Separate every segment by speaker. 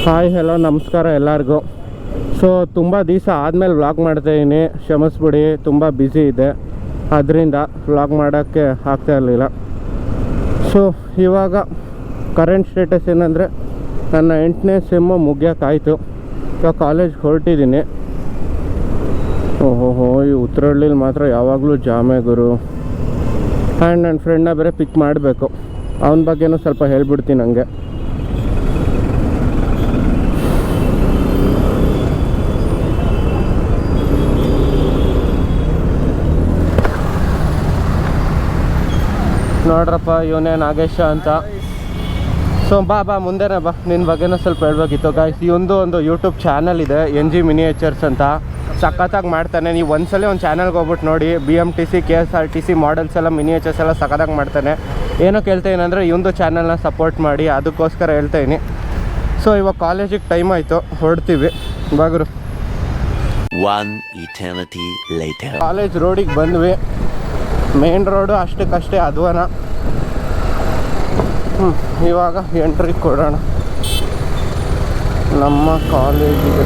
Speaker 1: Hi hello ನಮಸ್ಕಾರ ಎಲ್ಲರಿಗೂ. So ತುಂಬ ದಿವಸ ಆದಮೇಲೆ ವ್ಲಾಗ್ ಮಾಡ್ತಾಯಿದ್ದೀನಿ, ಕ್ಷಮಿಸ್ಬಿಡಿ. ತುಂಬ ಬ್ಯುಸಿ ಇದೆ, ಅದರಿಂದ ವ್ಲಾಗ್ ಮಾಡೋಕ್ಕೆ ಆಗ್ತಾ ಇರಲಿಲ್ಲ. ಸೊ ಇವಾಗ ಕರೆಂಟ್ ಸ್ಟೇಟಸ್ ಏನಂದರೆ ನನ್ನ 8ನೇ ಸೆಮ್ಮು ಮುಗಿಯೋಕ್ಕಾಯಿತು. ಇವಾಗ ಕಾಲೇಜ್ಗೆ ಹೊರಟಿದ್ದೀನಿ. ಓಹೋ, ಈ ಉತ್ತರಹಳ್ಳಿಲಿ ಮಾತ್ರ ಯಾವಾಗಲೂ ಜಾಮೆ ಗುರು. ಆ್ಯಂಡ್ ನನ್ನ ಫ್ರೆಂಡ್ನ ಬೇರೆ ಪಿಕ್ ಮಾಡಬೇಕು, ಅವನ ಬಗ್ಗೆನೂ ಸ್ವಲ್ಪ ಹೇಳ್ಬಿಡ್ತೀನಿ ನನಗೆ. ನೋಡ್ರಪ್ಪ, ಇವನೇ ನಾಗೇಶ ಅಂತ. ಸೊ ಬಾ ಮುಂದೆನೇ ಬಾ, ನಿನ್ನ ಬಗ್ಗೆನೂ ಸ್ವಲ್ಪ ಹೇಳ್ಬೇಕಿತ್ತು ಗಾಯ್ಸ್. ಒಂದು ಯೂಟ್ಯೂಬ್ ಚಾನಲ್ ಇದೆ, NG ಮಿನಿಯೇಚರ್ಸ್ ಅಂತ. ಸಖತ್ತಾಗಿ ಮಾಡ್ತಾನೆ. ನೀವು ಒಂದ್ಸಲ ಒಂದು ಚಾನಲ್ಗೆ ಹೋಗ್ಬಿಟ್ಟು ನೋಡಿ. BMTC KSRTC ಮಾಡೆಲ್ಸ್ ಎಲ್ಲ, ಮಿನಿಯೇಚರ್ಸ್ ಎಲ್ಲ ಸಖತ್ತಾಗಿ ಮಾಡ್ತಾನೆ. ಏನೋ ಕೇಳ್ತಾಯಿನಿ ಅಂದರೆ ಇವೊಂದು ಚಾನಲ್ನ ಸಪೋರ್ಟ್ ಮಾಡಿ, ಅದಕ್ಕೋಸ್ಕರ ಹೇಳ್ತಾಯಿನಿ. ಸೊ ಇವಾಗ ಕಾಲೇಜಿಗೆ ಟೈಮ್ ಆಯಿತು, ಹೊರಡ್ತೀವಿ ಬಾಗುರು. ಕಾಲೇಜ್ ರೋಡಿಗೆ ಬಂದ್ವಿ. ಮೇನ್ ರೋಡು ಅಷ್ಟಕ್ಕಷ್ಟೇ ಅಧ್ವಾನ. ಇವಾಗ ಎಂಟ್ರಿ ಕೊಡೋಣ ನಮ್ಮ ಕಾಲೇಜಿಗೆ.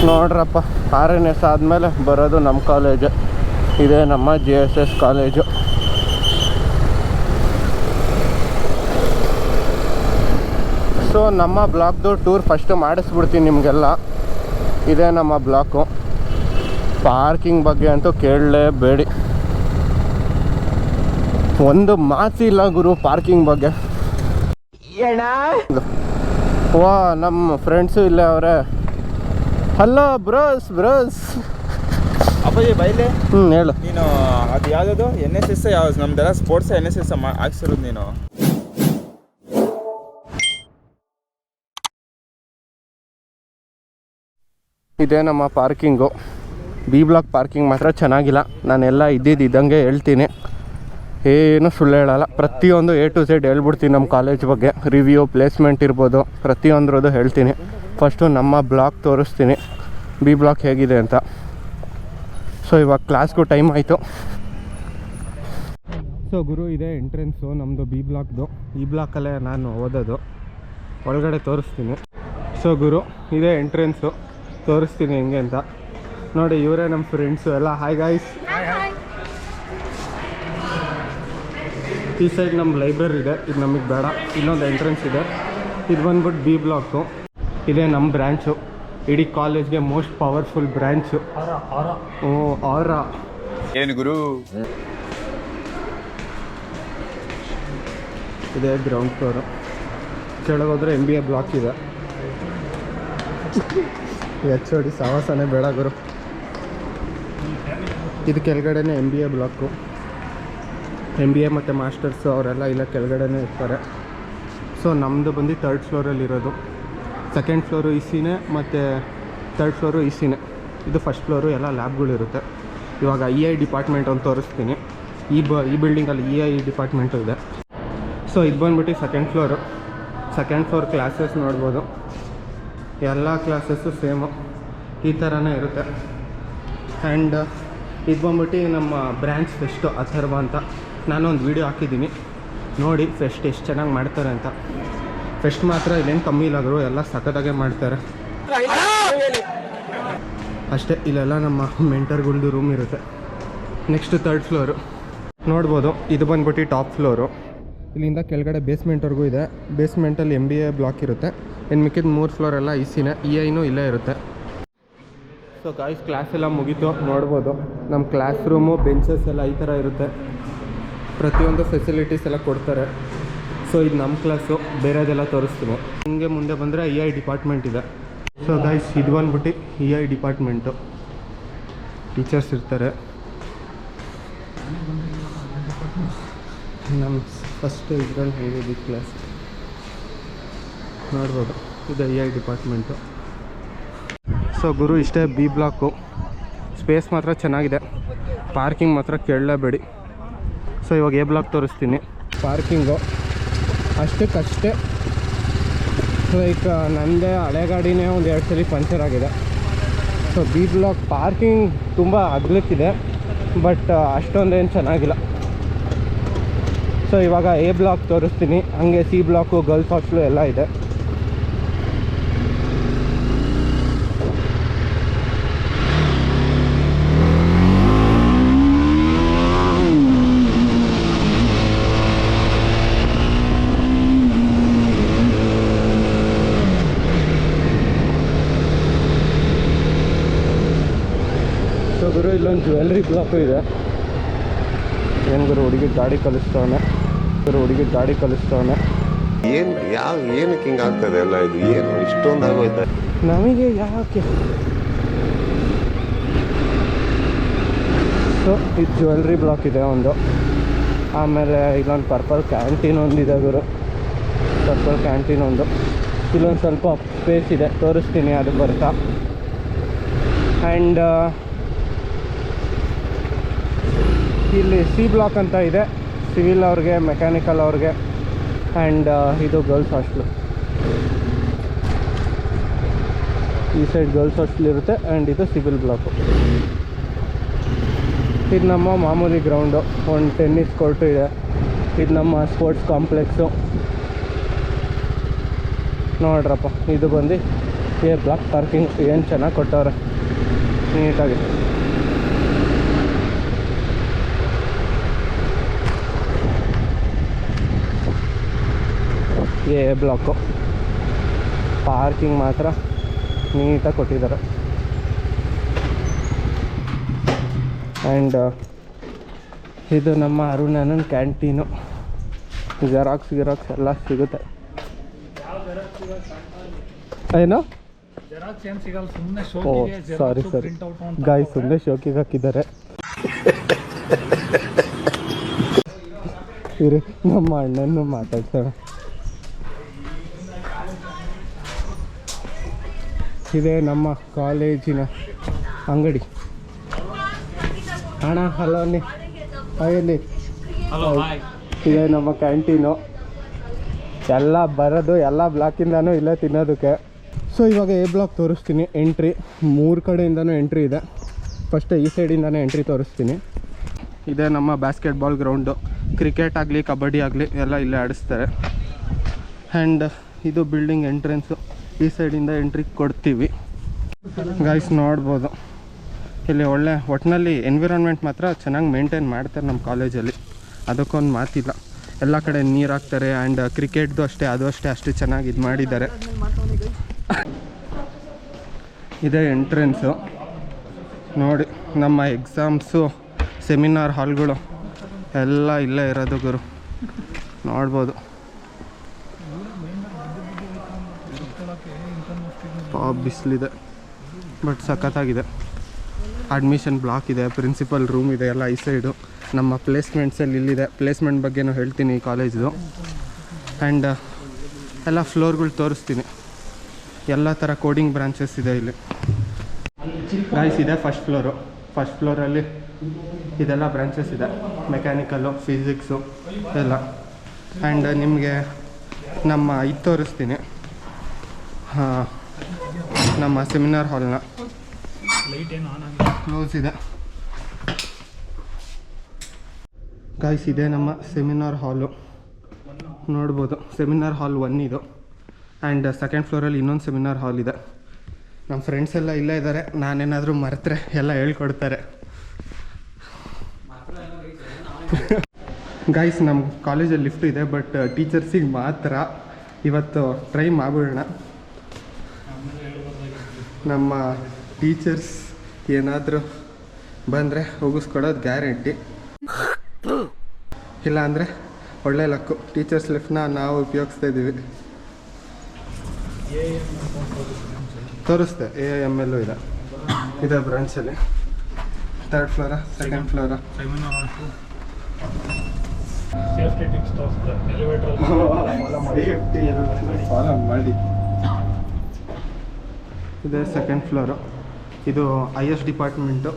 Speaker 1: ನೋಡ್ರಪ್ಪ, RNS ಆದಮೇಲೆ ಬರೋದು ನಮ್ಮ ಕಾಲೇಜು. ಇದೇ ನಮ್ಮ JSS ಕಾಲೇಜು. ಸೊ ನಮ್ಮ ಬ್ಲಾಕ್ದು ಟೂರ್ ಫಸ್ಟು ಮಾಡಿಸ್ಬಿಡ್ತೀನಿ ನಿಮಗೆಲ್ಲ. ಇದೇ ನಮ್ಮ ಬ್ಲಾಕು. ಪಾರ್ಕಿಂಗ್ ಬಗ್ಗೆ ಅಂತೂ ಕೇಳಲೇಬೇಡಿ, ಒಂದು ಮಾತಿಲ್ಲ ಗುರು ಪಾರ್ಕಿಂಗ್ ಬಗ್ಗೆ. ವಾ, ನಮ್ಮ ಫ್ರೆಂಡ್ಸು ಇಲ್ಲೇ ಅವರೇ. Hello bros.
Speaker 2: ಅಪ್ಪಾಜಿ ಬೈಲೆ.
Speaker 1: ಹೇಳು.
Speaker 2: ನೀನು ಅದು ಯಾವುದದು NSS ಯಾವ್ದು ನಮ್ದೆಲ್ಲ ಸ್ಪೋರ್ಟ್ಸ್ NSS ಹಾಕ್ಸಿರೋದು ನೀನು?
Speaker 1: ಇದೇ ನಮ್ಮ ಪಾರ್ಕಿಂಗು. B ಬ್ಲಾಕ್ ಪಾರ್ಕಿಂಗ್ ಮಾತ್ರ ಚೆನ್ನಾಗಿಲ್ಲ. ನಾನೆಲ್ಲ ಇದ್ದಂಗೆ ಹೇಳ್ತೀನಿ, ಏನು ಸುಳ್ಳು ಹೇಳಲ್ಲ. ಪ್ರತಿಯೊಂದು A to Z ಹೇಳ್ಬಿಡ್ತೀನಿ. ನಮ್ಮ ಕಾಲೇಜ್ ಬಗ್ಗೆ ರಿವ್ಯೂ, ಪ್ಲೇಸ್ಮೆಂಟ್ ಇರ್ಬೋದು, ಪ್ರತಿಯೊಂದ್ರದ್ದು ಹೇಳ್ತೀನಿ. ಫಸ್ಟು ನಮ್ಮ ಬ್ಲಾಕ್ ತೋರಿಸ್ತೀನಿ, B ಬ್ಲಾಕ್ ಹೇಗಿದೆ ಅಂತ. ಸೊ ಇವಾಗ ಕ್ಲಾಸ್ಗೂ ಟೈಮ್ ಆಯಿತು. ಸೊ ಗುರು, ಇದೇ ಎಂಟ್ರೆನ್ಸು ನಮ್ಮದು B ಬ್ಲಾಕ್ದು. ಈ ಬ್ಲಾಕಲ್ಲೇ ನಾನು ಓದೋದು. ಒಳಗಡೆ ತೋರಿಸ್ತೀನಿ. ಸೊ ಗುರು, ಇದೇ ಎಂಟ್ರೆನ್ಸು, ತೋರಿಸ್ತೀನಿ ಹೆಂಗೆ ಅಂತ. ನೋಡಿ, ಇವರೇ ನಮ್ಮ ಫ್ರೆಂಡ್ಸು ಎಲ್ಲ. Hi guys. ಈ ಸೈಡ್ ನಮ್ಮ ಲೈಬ್ರರಿ ಇದೆ, ಇದು ನಮಗೆ ಬೇಡ. ಇನ್ನೊಂದು ಎಂಟ್ರೆನ್ಸ್ ಇದೆ, ಇದು ಬಂದ್ಬಿಟ್ಟು B ಬ್ಲಾಕು. ಇದೇ ನಮ್ಮ ಬ್ರ್ಯಾಂಚು, ಇಡೀ ಕಾಲೇಜ್ಗೆ ಮೋಸ್ಟ್ ಪವರ್ಫುಲ್ ಬ್ರ್ಯಾಂಚು. ಆರ
Speaker 2: ಏನು ಗುರು?
Speaker 1: ಇದೇ ಗ್ರೌಂಡ್ ಫ್ಲೋರು. ಕೆಳಗೋದ್ರೆ MBA ಬ್ಲಾಕ್ ಇದೆ. HOD ಸಾವಾಸನೆ ಬೇಡ ಗುರು. ಇದು ಕೆಳಗಡೆನೇ MBA ಬ್ಲಾಕು. MBA ಮತ್ತು ಮಾಸ್ಟರ್ಸು ಅವರೆಲ್ಲ ಇಲ್ಲ ಕೆಳಗಡೆನೇ ಇರ್ತಾರೆ. ಸೊ ನಮ್ಮದು ಬಂದು 3rd ಫ್ಲೋರಲ್ಲಿ ಇರೋದು. 2nd ಫ್ಲೋರು ECನೇ ಮತ್ತು 3rd ಫ್ಲೋರು ECನೇ. ಇದು 1st ಫ್ಲೋರು ಎಲ್ಲ ಲ್ಯಾಬ್ಗಳಿರುತ್ತೆ. ಇವಾಗ EI ಡಿಪಾರ್ಟ್ಮೆಂಟ್ ಅಂತ ತೋರಿಸ್ತೀನಿ. ಈ ಬಿಲ್ಡಿಂಗಲ್ಲಿ EI ಡಿಪಾರ್ಟ್ಮೆಂಟು ಇದೆ. ಸೊ ಇದು ಬಂದ್ಬಿಟ್ಟು 2nd floor. 2nd floor classes ನೋಡ್ಬೋದು. ಎಲ್ಲ ಕ್ಲಾಸಸ್ಸು ಸೇಮು ಈ ಥರನೇ ಇರುತ್ತೆ. ಆ್ಯಂಡ್ ಇದು ಬಂದ್ಬಿಟ್ಟು ನಮ್ಮ ಬ್ರ್ಯಾಂಚ್ ಫೆಸ್ಟು ಅಥರ್ವ ಅಂತ. ನಾನೊಂದು ವೀಡಿಯೋ ಹಾಕಿದ್ದೀನಿ ನೋಡಿ, ಫೆಸ್ಟ್ ಎಷ್ಟು ಚೆನ್ನಾಗಿ ಮಾಡ್ತಾರೆ ಅಂತ. ಫೆಸ್ಟ್ ಮಾತ್ರ ಇಲ್ಲೇನು ಕಮ್ಮಿ ಇಲ್ಲ ಗುರು, ಎಲ್ಲ ಸಖತ್ತಾಗೆ ಮಾಡ್ತಾರೆ ಅಷ್ಟೇ. ಇಲ್ಲೆಲ್ಲ ನಮ್ಮ ಮೆಂಟರ್ಗಳ್ದು ರೂಮ್ ಇರುತ್ತೆ. ನೆಕ್ಸ್ಟ್ 3rd ಫ್ಲೋರು ನೋಡ್ಬೋದು. ಇದು ಬಂದ್ಬಿಟ್ಟು ಟಾಪ್ ಫ್ಲೋರು. ಇಲ್ಲಿಂದ ಕೆಳಗಡೆ ಬೇಸ್ಮೆಂಟ್ವರೆಗೂ ಇದೆ. ಬೇಸ್ಮೆಂಟಲ್ಲಿ MBA ಬ್ಲಾಕ್ ಇರುತ್ತೆ. ಇನ್ನು ಮಿಕ್ಕಿದ 3 ಫ್ಲೋರೆಲ್ಲ ECನೇ. EIನೂ ಇಲ್ಲೇ ಇರುತ್ತೆ. ಸೊ ಗಾಯ್ಸ್, ಕ್ಲಾಸ್ ಎಲ್ಲ ಮುಗೀತು. ನೋಡ್ಬೋದು ನಮ್ಮ ಕ್ಲಾಸ್ ರೂಮು, ಬೆಂಚಸ್ ಎಲ್ಲ ಈ ಥರ ಇರುತ್ತೆ. ಪ್ರತಿಯೊಂದು ಫೆಸಿಲಿಟೀಸ್ ಎಲ್ಲ ಕೊಡ್ತಾರೆ. ಸೊ ಇದು ನಮ್ಮ ಕ್ಲಾಸು, ಬೇರೆದೆಲ್ಲ ತೋರಿಸ್ತೀನಿ. ಹಿಂಗೆ ಮುಂದೆ ಬಂದರೆ EI ಡಿಪಾರ್ಟ್ಮೆಂಟ್ ಇದೆ. ಸೊ ಗಾಯ್ಸ್, ಇದು ಬಂದ್ಬಿಟ್ಟು EI ಡಿಪಾರ್ಟ್ಮೆಂಟು. ಟೀಚರ್ಸ್ ಇರ್ತಾರೆ. ನಮ್ಮ ಫಸ್ಟ್ ಇದರಲ್ಲಿ ಹೇಳಿದ್ದು ಕ್ಲಾಸ್ ನೋಡ್ಬೋದು. ಇದು EI ಡಿಪಾರ್ಟ್ಮೆಂಟು. ಸೊ ಗುರು, ಇಷ್ಟೇ B ಬ್ಲಾಕು. ಸ್ಪೇಸ್ ಮಾತ್ರ ಚೆನ್ನಾಗಿದೆ, ಪಾರ್ಕಿಂಗ್ ಮಾತ್ರ ಕೇಳಲೇಬೇಡಿ. ಸೊ ಇವಾಗ A ಬ್ಲಾಕ್ ತೋರಿಸ್ತೀನಿ. ಪಾರ್ಕಿಂಗು ಅಷ್ಟಕ್ಕಷ್ಟೇ. ಲೈಕ್ ನನ್ನದೇ ಹಳೆ ಗಾಡಿನೇ ಒಂದು 2 ಸಲ ಪಂಚರ್ ಆಗಿದೆ. ಸೊ B ಬ್ಲಾಕ್ ಪಾರ್ಕಿಂಗ್ ತುಂಬ ಅಗಲಕ್ಕಿದೆ, ಬಟ್ ಅಷ್ಟೊಂದೇನು ಚೆನ್ನಾಗಿಲ್ಲ. ಸೊ ಇವಾಗ A ಬ್ಲಾಕ್ ತೋರಿಸ್ತೀನಿ. ಹಂಗೆ C ಬ್ಲಾಕು, ಗರ್ಲ್ಸ್ ಹಾಸ್ಟೆಲು ಎಲ್ಲ ಇದೆ. ಗುರು ಇಲ್ಲೊಂದು ಜ್ಯುವೆಲ್ರಿ ಬ್ಲಾಕು ಇದೆ. ಏನು ಗುರು ಹುಡುಗಿ ಗಾಡಿ ಕಲಿಸ್ತವನೆ,
Speaker 3: ಏನಕ್ಕೆ ಹಿಂಗೆ ಆಗ್ತದೆ ಎಲ್ಲ ಇದು? ಏನು ಇಷ್ಟೊಂದು ಆಗೋಯ್ತಾ
Speaker 1: ನಮಗೆ ಯಾಕೆ? ಸೊ ಇದು ಜ್ಯುವೆಲ್ರಿ ಬ್ಲಾಕ್ ಇದೆ ಒಂದು. ಆಮೇಲೆ ಇಲ್ಲೊಂದು ಪರ್ಪಲ್ ಕ್ಯಾಂಟೀನ್ ಒಂದಿದೆ ಗುರು, ಪರ್ಪಲ್ ಕ್ಯಾಂಟೀನ್ ಒಂದು. ಇಲ್ಲೊಂದು ಸ್ವಲ್ಪ ಸ್ಪೇಸ್ ಇದೆ, ತೋರಿಸ್ತೀನಿ ಅದು ಬರ್ತಾ. ಆ್ಯಂಡ್ ಇಲ್ಲಿ ಸಿ ಬ್ಲಾಕ್ ಅಂತ ಇದೆ, ಸಿವಿಲ್ ಅವ್ರಿಗೆ, ಮೆಕ್ಯಾನಿಕಲ್ ಅವ್ರಿಗೆ. ಆ್ಯಂಡ್ ಇದು ಗರ್ಲ್ಸ್ ಹಾಸ್ಟ್ಲು, ಈ ಸೈಡ್ ಗರ್ಲ್ಸ್ ಹಾಸ್ಟೆಲ್ ಇರುತ್ತೆ. ಆ್ಯಂಡ್ ಇದು ಸಿವಿಲ್ ಬ್ಲಾಕು. ಇದು ನಮ್ಮ ಮಾಮೂಲಿ ಗ್ರೌಂಡು, ಒಂದು ಟೆನ್ನಿಸ್ ಕೋರ್ಟು ಇದೆ. ಇದು ನಮ್ಮ ಸ್ಪೋರ್ಟ್ಸ್ ಕಾಂಪ್ಲೆಕ್ಸು ನೋಡ್ರಪ್ಪ. ಇದು ಬಂದು ಎ ಬ್ಲಾಕ್ ಪಾರ್ಕಿಂಗ್, ಏನು ಚೆನ್ನಾಗಿ ಕೊಟ್ಟವ್ರೆ ನೀಟಾಗಿ. ಎ ಬ್ಲಾಕು ಪಾರ್ಕಿಂಗ್ ಮಾತ್ರ ನೀಟಾಗಿ ಕೊಟ್ಟಿದ್ದಾರೆ. ಆ್ಯಂಡ್ ಇದು ನಮ್ಮ ಅರುಣನ ಕ್ಯಾಂಟೀನು. ಜೆರಾಕ್ಸ್ ಎಲ್ಲ ಸಿಗುತ್ತೆ. ಏನು? ಓ ಸಾರಿ ಗಾಯ್, ಸುಮ್ಮನೆ ಶೋಕಿಗೆ ಹಾಕಿದ್ದಾರೆ. ಇರಿ ನಮ್ಮ ಅಣ್ಣನ್ನು ಮಾತಾಡ್ಸೋಣ. ಇದೇ ನಮ್ಮ ಕಾಲೇಜಿನ ಅಂಗಡಿ. ಅಣ್ಣ ಹಲೋ ಅನ್ನಿ, ಹಾಯಲ್ಲಿ ಇದೇ ನಮ್ಮ ಕ್ಯಾಂಟೀನು. ಎಲ್ಲ ಬರೋದು ಎಲ್ಲ ಬ್ಲಾಕಿಂದನೂ ಇಲ್ಲೇ ತಿನ್ನೋದಕ್ಕೆ. ಸೊ ಇವಾಗ ಎ ಬ್ಲಾಕ್ ತೋರಿಸ್ತೀನಿ. ಎಂಟ್ರಿ 3 ಕಡೆಯಿಂದನೂ ಎಂಟ್ರಿ ಇದೆ. ಫಸ್ಟ್ ಈ ಸೈಡಿಂದನೇ ಎಂಟ್ರಿ ತೋರಿಸ್ತೀನಿ. ಇದೇ ನಮ್ಮ ಬಾಸ್ಕೆಟ್ಬಾಲ್ ಗ್ರೌಂಡು. ಕ್ರಿಕೆಟ್ ಆಗಲಿ ಕಬಡ್ಡಿ ಆಗಲಿ ಎಲ್ಲ ಇಲ್ಲೇ ಆಡಿಸ್ತಾರೆ. ಆ್ಯಂಡ್ ಇದು ಬಿಲ್ಡಿಂಗ್ ಎಂಟ್ರೆನ್ಸು. ಈ ಸೈಡಿಂದ ಎಂಟ್ರಿ ಕೊಡ್ತೀವಿ. ಗೈಸ್ ನೋಡ್ಬೋದು ಇಲ್ಲಿ ಒಳ್ಳೆ ಒಟ್ಟಿನಲ್ಲಿ ಎನ್ವಿರಾನ್ಮೆಂಟ್ ಮಾತ್ರ ಚೆನ್ನಾಗಿ ಮೇಂಟೈನ್ ಮಾಡ್ತಾರೆ ನಮ್ಮ ಕಾಲೇಜಲ್ಲಿ. ಅದಕ್ಕೊಂದು ಮಾತಿಲ್ಲ. ಎಲ್ಲ ಕಡೆ ನೀರು ಹಾಕ್ತಾರೆ. ಆ್ಯಂಡ್ ಕ್ರಿಕೆಟ್ದು ಅಷ್ಟೇ, ಅದು ಅಷ್ಟು ಚೆನ್ನಾಗಿ ಇದು ಮಾಡಿದ್ದಾರೆ. ಇದೇ ಎಂಟ್ರೆನ್ಸು ನೋಡಿ. ನಮ್ಮ ಎಕ್ಸಾಮ್ಸು, ಸೆಮಿನಾರ್ ಹಾಲ್ಗಳು ಎಲ್ಲ ಇಲ್ಲೇ ಇರೋದು ಗುರು, ನೋಡ್ಬೋದು. ಬಿಸಿಲಿದೆ ಬಟ್ ಸಖತ್ತಾಗಿದೆ. ಅಡ್ಮಿಷನ್ ಬ್ಲಾಕ್ ಇದೆ, ಪ್ರಿನ್ಸಿಪಲ್ ರೂಮ್ ಇದೆ ಎಲ್ಲ ಈ ಸೈಡು. ನಮ್ಮ ಪ್ಲೇಸ್ಮೆಂಟ್ಸಲ್ಲಿ ಇಲ್ಲಿದೆ. ಪ್ಲೇಸ್ಮೆಂಟ್ ಬಗ್ಗೆನೂ ಹೇಳ್ತೀನಿ ಈ ಕಾಲೇಜ್ದು. ಆ್ಯಂಡ್ ಎಲ್ಲ ಫ್ಲೋರ್ಗಳು ತೋರಿಸ್ತೀನಿ. ಎಲ್ಲ ಥರ ಕೋಡಿಂಗ್ ಬ್ರಾಂಚಸ್ ಇದೆ ಇಲ್ಲಿ. ಗೈಸ್ ಇದೆ ಫಸ್ಟ್ ಫ್ಲೋರು. ಫಸ್ಟ್ ಫ್ಲೋರಲ್ಲಿ ಇದೆಲ್ಲ ಬ್ರಾಂಚಸ್ ಇದೆ, ಮೆಕ್ಯಾನಿಕಲ್ಲು, ಫಿಸಿಕ್ಸು ಎಲ್ಲ. ಆ್ಯಂಡ್ ನಿಮಗೆ ನಮ್ಮ ಇದು ತೋರಿಸ್ತೀನಿ, ಹಾಂ, ನಮ್ಮ ಸೆಮಿನಾರ್ ಹಾಲ್ನ. ಕ್ಲೋಸ್ ಇದೆ ಗೈಸ್. ಇದೆ ನಮ್ಮ ಸೆಮಿನಾರ್ ಹಾಲು, ನೋಡ್ಬೋದು. ಸೆಮಿನಾರ್ ಹಾಲ್ 1 ಇದು. ಆ್ಯಂಡ್ ಸೆಕೆಂಡ್ ಫ್ಲೋರಲ್ಲಿ ಇನ್ನೊಂದು ಸೆಮಿನಾರ್ ಹಾಲ್ ಇದೆ. ನಮ್ಮ ಫ್ರೆಂಡ್ಸ್ ಎಲ್ಲ ಇಲ್ಲೇ ಇದ್ದಾರೆ. ನಾನೇನಾದರೂ ಮರೆತರೆ ಎಲ್ಲ ಹೇಳ್ಕೊಡ್ತಾರೆ. ಗೈಸ್ ನಮ್ಮ ಕಾಲೇಜಲ್ಲಿ ಲಿಫ್ಟ್ ಇದೆ, ಬಟ್ ಟೀಚರ್ಸಿಗೆ ಮಾತ್ರ. ಇವತ್ತು ಟ್ರೈ ಮಾಡೋಣ. ನಮ್ಮ ಟೀಚರ್ಸ್ ಏನಾದರೂ ಬಂದರೆ ಹೋಗಿಸ್ಕೊಡೋದು ಗ್ಯಾರಂಟಿ. ಇಲ್ಲ ಅಂದರೆ ಒಳ್ಳೆ ಲಕ್ಕು. ಟೀಚರ್ಸ್ ಲಿಫ್ಟ್ನ ನಾವು ಉಪಯೋಗಿಸ್ತಾ ಇದ್ದೀವಿ. ತೋರಿಸ್ದೆ AIML ಇದೆ. ಇದೆ ಬ್ರಾಂಚಲ್ಲಿ. 3rd flora, 2nd flora? Follow ಮಾಡಿ. ಇದೆ 2nd ಫ್ಲೋರು. ಇದು IS ಡಿಪಾರ್ಟ್ಮೆಂಟು.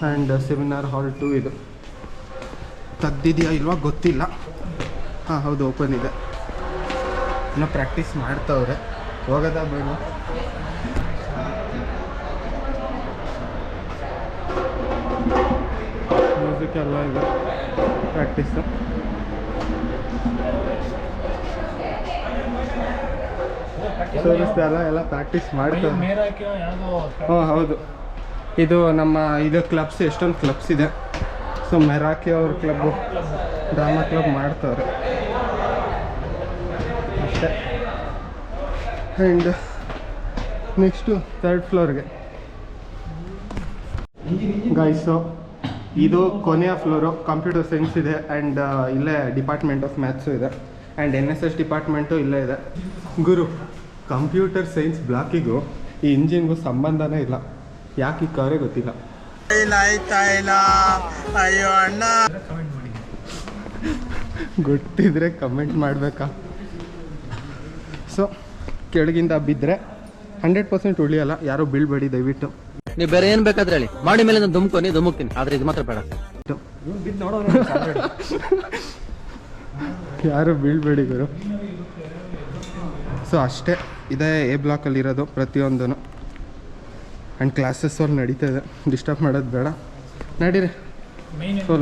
Speaker 1: ಆ್ಯಂಡ್ ಸೆಮಿನಾರ್ ಹಾಲ್ 2 ಇದು. ತೆಗ್ದಿದೆಯಾ ಇಲ್ವಾ ಗೊತ್ತಿಲ್ಲ. ಹಾಂ ಹೌದು, ಓಪನ್ ಇದೆ. ಇನ್ನೂ ಪ್ರಾಕ್ಟೀಸ್ ಮಾಡ್ತವ್ರೆ. ಹೋಗೋದಾ ಬೇಡ? ಮ್ಯೂಸಿಕ್ ಎಲ್ಲ ಇದೆ, ಪ್ರಾಕ್ಟೀಸು. ತೋರಿಸ್ದೆ ಅಲ್ಲ, ಎಲ್ಲ ಪ್ರಾಕ್ಟೀಸ್ ಮಾಡ್ತಾರೆ. ಹಾಂ ಹೌದು, ಇದು ನಮ್ಮ ಇದು ಕ್ಲಬ್ಸ್, ಎಷ್ಟೊಂದು ಕ್ಲಬ್ಸ್ ಇದೆ. ಸೊ ಮೆರಾಕಿ ಅವ್ರ ಕ್ಲಬ್ಬು, ಡ್ರಾಮಾ ಕ್ಲಬ್ ಮಾಡ್ತವ್ರೆ ಅಷ್ಟೇ. And next 3rd ಫ್ಲೋರ್ಗೆ. ಗೈಸು ಇದು ಕೊನೆಯ ಫ್ಲೋರು ಕಂಪ್ಯೂಟರ್ ಸೈನ್ಸ್ ಇದೆ ಆ್ಯಂಡ್ ಇಲ್ಲೇ ಡಿಪಾರ್ಟ್ಮೆಂಟ್ ಆಫ್ ಮ್ಯಾಥ್ಸು ಇದೆ ಆ್ಯಂಡ್ NSS ಡಿಪಾರ್ಟ್ಮೆಂಟು ಇಲ್ಲೇ ಇದೆ. ಗುರು, ಕಂಪ್ಯೂಟರ್ ಸೈನ್ಸ್ ಬ್ಲಾಕಿಗೂ ಈ ಇಂಜಿನ್ಗೂ ಸಂಬಂಧನೇ ಇಲ್ಲ. ಯಾಕೆ ಈ ಕಾರೇ ಗೊತ್ತಿಲ್ಲ. ಗೊತ್ತಿದ್ರೆ ಕಮೆಂಟ್ ಮಾಡಬೇಕಾ? ಸೊ ಕೆಳಗಿಂದ ಬಿದ್ದರೆ 100% ಉಳಿಯಲ್ಲ. ಯಾರೋ ಬೀಳ್ಬೇಡಿ ದಯವಿಟ್ಟು.
Speaker 4: ನೀವು ಬೇರೆ ಏನ್ ಬೇಕಾದ್ರೆ ಹೇಳಿ, ಮಾಡಿ ಮೇಲೆ ನಾನು ಧುಮುಕ್ತೀನಿ, ಆದ್ರೆ ಇದು ಮಾತ್ರ ಬೇಡ.
Speaker 1: ಯಾರು ಬೀಳ್ಬೇಡಿ ಗುರು. ಸೊ ಅಷ್ಟೇ, ಇದೇ A ಬ್ಲಾಕಲ್ಲಿ ಇರೋದು ಪ್ರತಿಯೊಂದೂ. ಆ್ಯಂಡ್ ಕ್ಲಾಸಸ್ ಅಲ್ಲಿ ನಡೀತದೆ, ಡಿಸ್ಟರ್ಬ್ ಮಾಡೋದು ಬೇಡ. ನಡೀರಿ. ಸೊ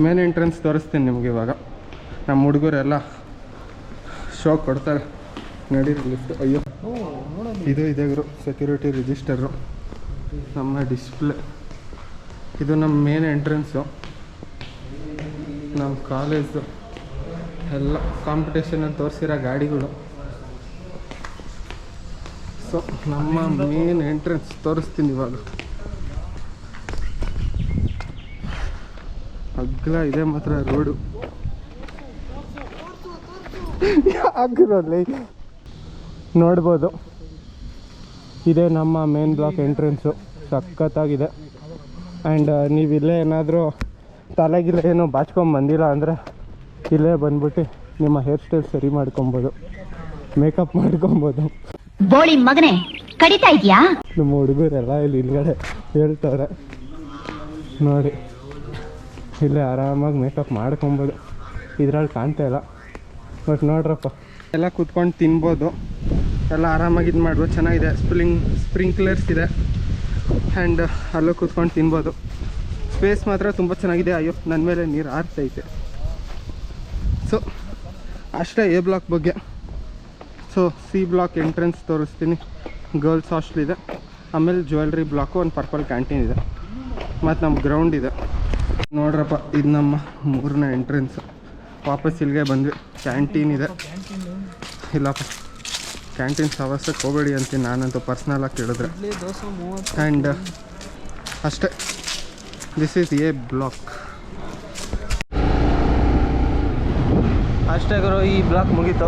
Speaker 1: ಮೇನ್ ಎಂಟ್ರೆನ್ಸ್ ತೋರಿಸ್ತೀನಿ ನಿಮ್ಗೆ ಇವಾಗ. ನಮ್ಮ ಹುಡುಗರೆಲ್ಲ ಶೋ ಕೊಡ್ತಾರೆ. ನಡೀರಿ ಲಿಫ್ಟ್. ಅಯ್ಯೋ, ಇದು ಇದೆ ಗುರು ಸೆಕ್ಯೂರಿಟಿ ರಿಜಿಸ್ಟರು, ನಮ್ಮ ಡಿಸ್ಪ್ಲೇ. ಇದು ನಮ್ಮ ಮೇನ್ ಎಂಟ್ರೆನ್ಸು. ನಮ್ಮ ಕಾಲೇಜು ಎಲ್ಲ ಕಾಂಪಿಟೇಷನಲ್ಲಿ ತೋರಿಸಿರೋ ಗಾಡಿಗಳು. ಸೊ ನಮ್ಮ ಮೇನ್ ಎಂಟ್ರೆನ್ಸ್ ತೋರಿಸ್ತೀನಿ ಇವಾಗ. ಅಗ್ಲ ಇದೆ ಮಾತ್ರ ರೋಡು. ಆಗಿರೋಲ್ಲ ನೋಡ್ಬೋದು. ಇದೇ ನಮ್ಮ ಮೇನ್ ಬ್ಲಾಕ್ ಎಂಟ್ರೆನ್ಸು. ಸಖತ್ತಾಗಿದೆ. ಆ್ಯಂಡ್ ನೀವಿಲ್ಲೇ ಏನಾದರೂ ತಲೆಗಿಲ್ಲ ಏನೋ ಬಾಚ್ಕೊಂಬಂದಿಲ್ಲ ಅಂದರೆ ಇಲ್ಲೇ ಬಂದ್ಬಿಟ್ಟು ನಿಮ್ಮ ಹೇರ್ ಸ್ಟೈಲ್ ಸರಿ ಮಾಡ್ಕೊಬೋದು, ಮೇಕಪ್ ಮಾಡ್ಕೊಬೋದು.
Speaker 5: ಬೋಳಿ ಮಗನೇ ಕಡಿತಾ ಇದೆಯಾ?
Speaker 1: ನಮ್ಮ ಹುಡುಗರೆಲ್ಲ ಇಲ್ಲಿ ಹಿಂದ್ಗಡೆ ಹೇಳ್ತಾರೆ ನೋಡಿ. ಇಲ್ಲೇ ಆರಾಮಾಗಿ ಮೇಕಪ್ ಮಾಡ್ಕೊಬೋದು. ಇದ್ರಲ್ಲಿ ಕಾಣ್ತಾ ಇಲ್ಲ, ಬಟ್ ನೋಡ್ರಪ್ಪ ಎಲ್ಲ ಕೂತ್ಕೊಂಡು ತಿನ್ಬೋದು. ಎಲ್ಲ ಆರಾಮಾಗಿ ಇದು ಮಾಡ್ಬೋದು. ಚೆನ್ನಾಗಿದೆ. ಸ್ಪ್ರಿಂಕ್ಲರ್ಸ್ ಇದೆ ಆ್ಯಂಡ್ ಅಲ್ಲೂ ಕೂತ್ಕೊಂಡು ತಿನ್ಬೋದು. ಸ್ಪೇಸ್ ಮಾತ್ರ ತುಂಬ ಚೆನ್ನಾಗಿದೆ. ಅಯ್ಯೋ, ನನ್ನ ಮೇಲೆ ನೀರು ಆರ್ತೈತೆ. ಸೊ ಅಷ್ಟೇ A ಬ್ಲಾಕ್ ಬಗ್ಗೆ. ಸೊ C ಬ್ಲಾಕ್ ಎಂಟ್ರೆನ್ಸ್ ತೋರಿಸ್ತೀನಿ. ಗರ್ಲ್ಸ್ ಹಾಸ್ಟೆಲ್ ಇದೆ, ಆಮೇಲೆ ಜ್ಯುವೆಲ್ರಿ ಬ್ಲಾಕು, ಒಂದು ಪರ್ಪಲ್ ಕ್ಯಾಂಟೀನ್ ಇದೆ, ಮತ್ತು ನಮ್ಮ ಗ್ರೌಂಡ್ ಇದೆ. ನೋಡ್ರಪ್ಪ, ಇದು ನಮ್ಮ 3ನೇ ಎಂಟ್ರೆನ್ಸ್. ವಾಪಸ್ ಇಲ್ಲಿಗೆ ಬಂದ್ವಿ. ಕ್ಯಾಂಟೀನ್ ಇದೆ. ಇಲ್ಲಪ್ಪ, ಕ್ಯಾಂಟೀನ್ ಸವಸಕ್ಕೆ ಹೋಗಬೇಡಿ ಅಂತೀನಿ ನಾನಂತೂ ಪರ್ಸ್ನಲಾಗಿ ಕೇಳಿದ್ರೆ. ಆ್ಯಂಡ್ ಅಷ್ಟೇ, ದಿಸ್ ಈಸ್ A ಬ್ಲಾಕ್. ಅಷ್ಟೇ ಗುರು, ಈ ಬ್ಲಾಕ್ ಮುಗೀತು.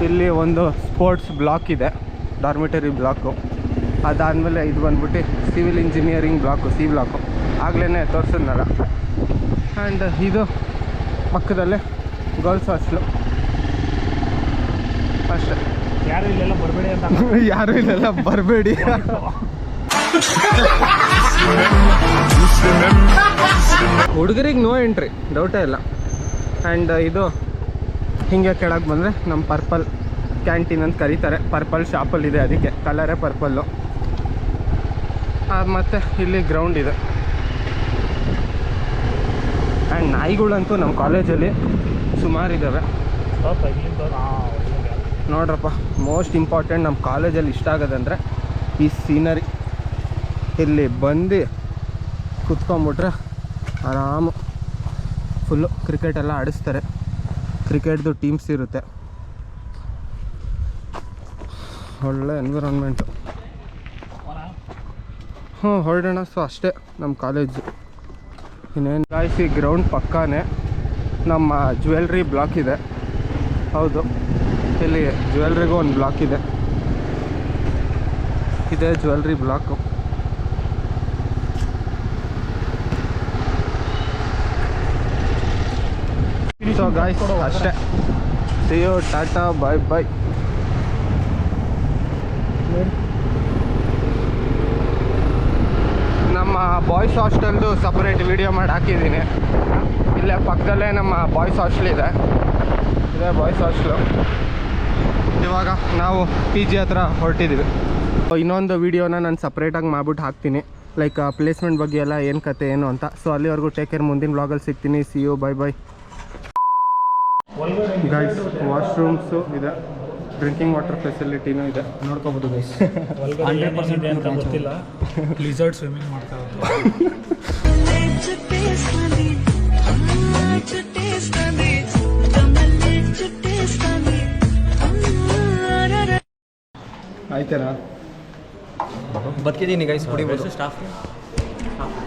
Speaker 1: ಇಲ್ಲಿ ಒಂದು ಸ್ಪೋರ್ಟ್ಸ್ ಬ್ಲಾಕ್ ಇದೆ, ಡಾರ್ಮಿಟರಿ ಬ್ಲಾಕು. ಅದಾದಮೇಲೆ ಇದು ಬಂದ್ಬಿಟ್ಟು civil engineering block, C block. ಆಗಲೇ ತೋರಿಸಿದ್ನಲ್ಲ. ಆ್ಯಂಡ್ ಇದು ಪಕ್ಕದಲ್ಲೇ ಗರ್ಲ್ಸ್ ಹಾಸ್ಟೆಲು. ಅಷ್ಟೇ.
Speaker 6: ಯಾರು ಇಲ್ಲೆಲ್ಲ ಬರಬೇಡಿ ಅಂತ.
Speaker 1: ಯಾರು ಇಲ್ಲೆಲ್ಲ ಬರಬೇಡಿ. ಹುಡುಗರಿಗೆ ನೋ ಎಂಟ್ರಿ, ಡೌಟೇ ಇಲ್ಲ. ಆ್ಯಂಡ್ ಇದು ಹಿಂಗೆ ಕೆಳಗೆ ಬಂದರೆ ನಮ್ಮ ಪರ್ಪಲ್ ಕ್ಯಾಂಟೀನ್ ಅಂತ ಕರೀತಾರೆ. ಪರ್ಪಲ್ ಶಾಪಲ್ಲಿದೆ, ಅದಕ್ಕೆ ಕಲರೇ ಪರ್ಪಲ್ಲು. ಮತ್ತು ಇಲ್ಲಿ ಗ್ರೌಂಡ್ ಇದೆ. ಆ್ಯಂಡ್ ನಾಯಿಗಳಂತೂ ನಮ್ಮ ಕಾಲೇಜಲ್ಲಿ ಸುಮಾರಿದ್ದಾವೆ. ನೋಡ್ರಪ್ಪ, ಮೋಸ್ಟ್ ಇಂಪಾರ್ಟೆಂಟ್ ನಮ್ಮ ಕಾಲೇಜಲ್ಲಿ ಇಷ್ಟ ಆಗೋದಂದರೆ ಈ ಸೀನರಿ. ಇಲ್ಲಿ ಬಂದು ಕುತ್ಕೊಂಬಿಟ್ರೆ ಆರಾಮು ಫುಲ್ಲು ಕ್ರಿಕೆಟ್ ಎಲ್ಲ ಆಡಿಸ್ತಾರೆ. ಕ್ರಿಕೆಟ್ದು ಟೀಮ್ಸ್ ಇರುತ್ತೆ. ಒಳ್ಳೆ ಎನ್ವಿರಾನ್ಮೆಂಟು. ಹೊರಡೋಣ. ಸೊ ಅಷ್ಟೇ ನಮ್ಮ ಕಾಲೇಜು. ಇನ್ನೇನು ಗಾಯ್ಸಿ, ಗ್ರೌಂಡ್ ಪಕ್ಕನೇ ನಮ್ಮ ಜ್ಯುವೆಲ್ರಿ ಬ್ಲಾಕ್ ಇದೆ. ಹೌದು, ಇಲ್ಲಿ ಜ್ಯುವೆಲ್ರಿಗೂ ಒಂದು ಬ್ಲಾಕ್ ಇದೆ. ಇದೆ ಜ್ಯುವೆಲ್ರಿ ಬ್ಲಾಕು. ಸೊ ಗಾಯ್ಸ್ ಅಷ್ಟೇ. ಸಿ ಯು, ಟಾಟಾ, ಬಾಯ್ ಬಾಯ್. ನಮ್ಮ ಬಾಯ್ಸ್ ಹಾಸ್ಟೆಲ್ದು ಸಪ್ರೇಟ್ ವಿಡಿಯೋ ಮಾಡಿ ಹಾಕಿದ್ದೀನಿ. ಇಲ್ಲೇ ಪಕ್ಕದಲ್ಲೇ ನಮ್ಮ ಬಾಯ್ಸ್ ಹಾಸ್ಟೆಲ್ ಇದೆ. ಇದೇ ಬಾಯ್ಸ್ ಹಾಸ್ಟೆಲು. ಇವಾಗ ನಾವು PG ಹತ್ರ ಹೊರಟಿದ್ದೀವಿ. ಇನ್ನೊಂದು ವೀಡಿಯೋನ ನಾನು ಸಪ್ರೇಟಾಗಿ ಮಾಡ್ಬಿಟ್ಟು ಹಾಕ್ತೀನಿ, ಲೈಕ್ ಪ್ಲೇಸ್ಮೆಂಟ್ ಬಗ್ಗೆ ಎಲ್ಲ ಏನು ಕತೆ ಏನು ಅಂತ. ಸೊ ಅಲ್ಲಿವರೆಗೂ ಟೇಕ್ ಕೇರ್. ಮುಂದಿನ ವ್ಲಾಗಲ್ಲಿ ಸಿಗ್ತೀನಿ. See you, bye bye. Guys, washrooms ಇದೆ, ಡ್ರಿಂಕಿಂಗ್ ವಾಟರ್ ಫೆಸಿಲಿಟಿನೂ ಇದೆ, ನೋಡ್ಕೋಬೋದು ಗೈಸ್.
Speaker 6: 100% ಅಂತ ಗೊತ್ತಿಲ್ಲ. ಲಿಸರ್ಡ್ ಸ್ವಿಮ್ಮಿಂಗ್ ಮಾಡ್ತಾ
Speaker 1: ಆಯ್ತೇನಾ?
Speaker 4: ಬದುಕಿದ್ದೀನಿ ಗೈಸ್, ಕುಡಿಬೋದು. ಸ್ಟಾಫ್